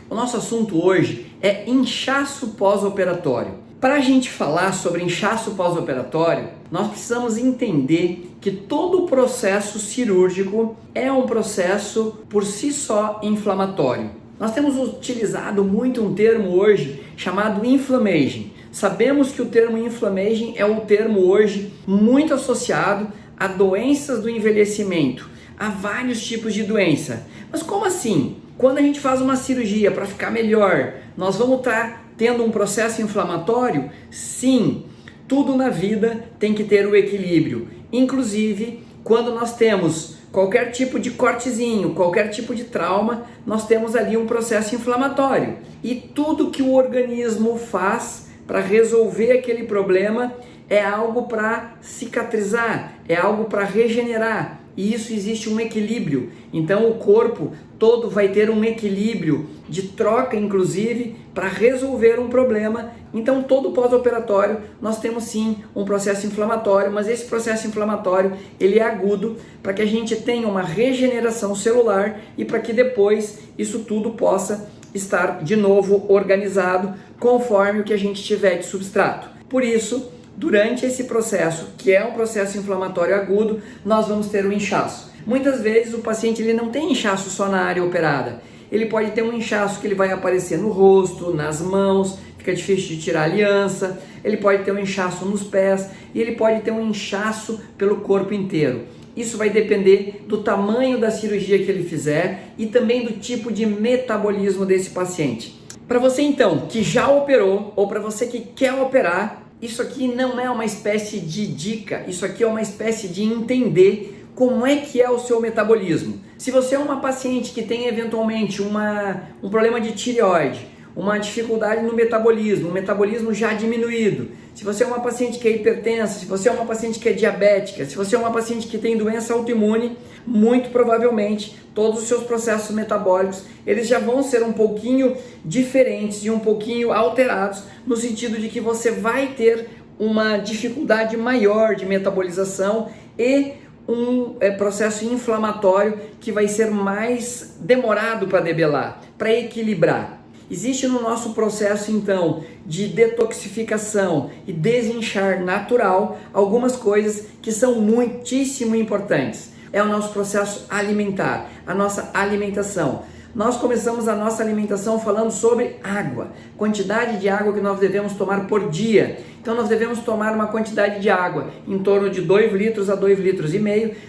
O nosso assunto hoje é inchaço pós-operatório. Para a gente falar sobre inchaço pós-operatório, nós precisamos entender que todo o processo cirúrgico é um processo por si só inflamatório. Nós temos utilizado muito um termo hoje chamado inflammation. Sabemos que o termo inflammation é o termo hoje muito associado a doenças do envelhecimento, a vários tipos de doença. Mas como assim? Quando a gente faz uma cirurgia para ficar melhor, nós vamos estar tendo um processo inflamatório? Sim, tudo na vida tem que ter o equilíbrio. Inclusive, quando nós temos qualquer tipo de cortezinho, qualquer tipo de trauma, nós temos ali um processo inflamatório. E tudo que o organismo faz para resolver aquele problema é algo para cicatrizar, é algo para regenerar. E isso existe um equilíbrio. Então o corpo todo vai ter um equilíbrio de troca, inclusive, para resolver um problema. Então todo pós-operatório nós temos sim um processo inflamatório, mas esse processo inflamatório ele é agudo para que a gente tenha uma regeneração celular e para que depois isso tudo possa estar de novo organizado conforme o que a gente tiver de substrato. Por isso, durante esse processo, que é um processo inflamatório agudo, nós vamos ter um inchaço. Muitas vezes o paciente ele não tem inchaço só na área operada. Ele pode ter um inchaço que ele vai aparecer no rosto, nas mãos, fica difícil de tirar a aliança. Ele pode ter um inchaço nos pés e ele pode ter um inchaço pelo corpo inteiro. Isso vai depender do tamanho da cirurgia que ele fizer e também do tipo de metabolismo desse paciente. Para você então que já operou ou para você que quer operar, isso aqui não é uma espécie de dica, isso aqui é uma espécie de entender como é que é o seu metabolismo. Se você é uma paciente que tem eventualmente um problema de tireoide, uma dificuldade no metabolismo, um metabolismo já diminuído, se você é uma paciente que é hipertensa, se você é uma paciente que é diabética, se você é uma paciente que tem doença autoimune, muito provavelmente todos os seus processos metabólicos eles já vão ser um pouquinho diferentes e um pouquinho alterados, no sentido de que você vai ter uma dificuldade maior de metabolização e um processo inflamatório que vai ser mais demorado para debelar, para equilibrar. Existe no nosso processo então de detoxificação e desinchar natural algumas coisas que são muitíssimo importantes. É o nosso processo alimentar, a nossa alimentação. Nós começamos a nossa alimentação falando sobre água, quantidade de água que nós devemos tomar por dia. Então nós devemos tomar uma quantidade de água em torno de 2 litros a 2,5 litros,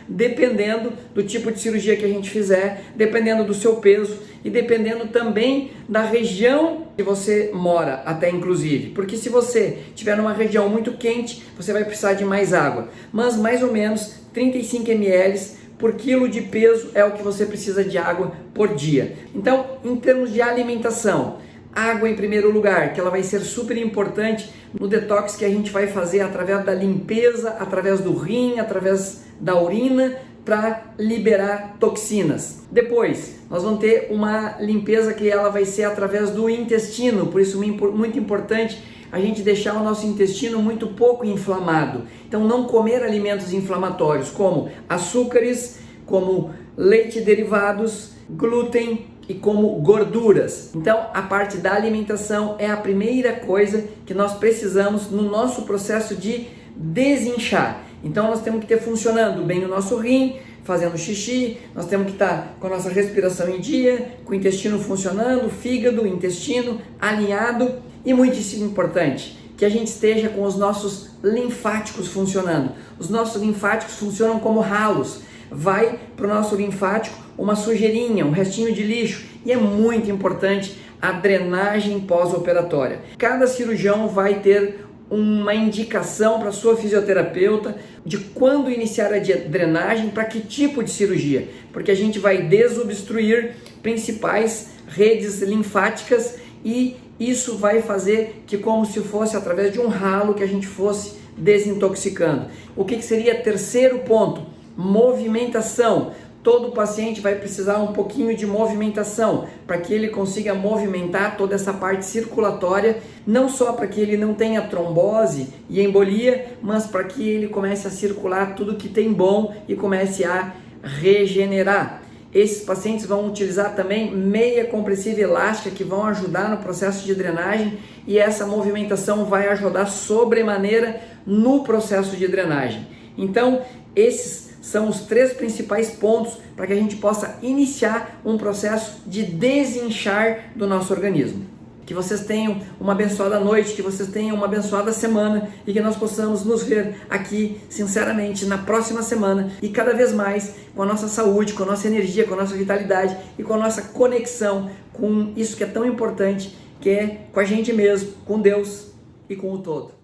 dependendo do tipo de cirurgia que a gente fizer, dependendo do seu peso e dependendo também da região que você mora, até inclusive. Porque se você estiver numa região muito quente, você vai precisar de mais água. Mas mais ou menos 35 ml por quilo de peso é o que você precisa de água por dia. Então, em termos de alimentação, água em primeiro lugar, que ela vai ser super importante no detox que a gente vai fazer através da limpeza, através do rim, através da urina, para liberar toxinas. Depois, nós vamos ter uma limpeza que ela vai ser através do intestino, por isso muito importante a gente deixar o nosso intestino muito pouco inflamado. Então não comer alimentos inflamatórios como açúcares, como leite derivados, glúten e como gorduras. Então a parte da alimentação é a primeira coisa que nós precisamos no nosso processo de desinchar. Então nós temos que ter funcionando bem o nosso rim, fazendo xixi, nós temos que estar com a nossa respiração em dia, com o intestino funcionando, fígado, intestino alinhado. E muitíssimo importante, que a gente esteja com os nossos linfáticos funcionando. Os nossos linfáticos funcionam como ralos. Vai para o nosso linfático uma sujeirinha, um restinho de lixo. E é muito importante a drenagem pós-operatória. Cada cirurgião vai ter uma indicação para sua fisioterapeuta de quando iniciar a drenagem, para que tipo de cirurgia. Porque a gente vai desobstruir principais redes linfáticas e isso vai fazer que, como se fosse através de um ralo, que a gente fosse desintoxicando. O que seria terceiro ponto? Movimentação. Todo paciente vai precisar um pouquinho de movimentação para que ele consiga movimentar toda essa parte circulatória, não só para que ele não tenha trombose e embolia, mas para que ele comece a circular tudo que tem bom e comece a regenerar. Esses pacientes vão utilizar também meia compressiva elástica que vão ajudar no processo de drenagem e essa movimentação vai ajudar sobremaneira no processo de drenagem. Então, esses são os 3 principais pontos para que a gente possa iniciar um processo de desinchar do nosso organismo. Que vocês tenham uma abençoada noite, que vocês tenham uma abençoada semana e que nós possamos nos ver aqui, sinceramente, na próxima semana e cada vez mais com a nossa saúde, com a nossa energia, com a nossa vitalidade e com a nossa conexão com isso que é tão importante, que é com a gente mesmo, com Deus e com o todo.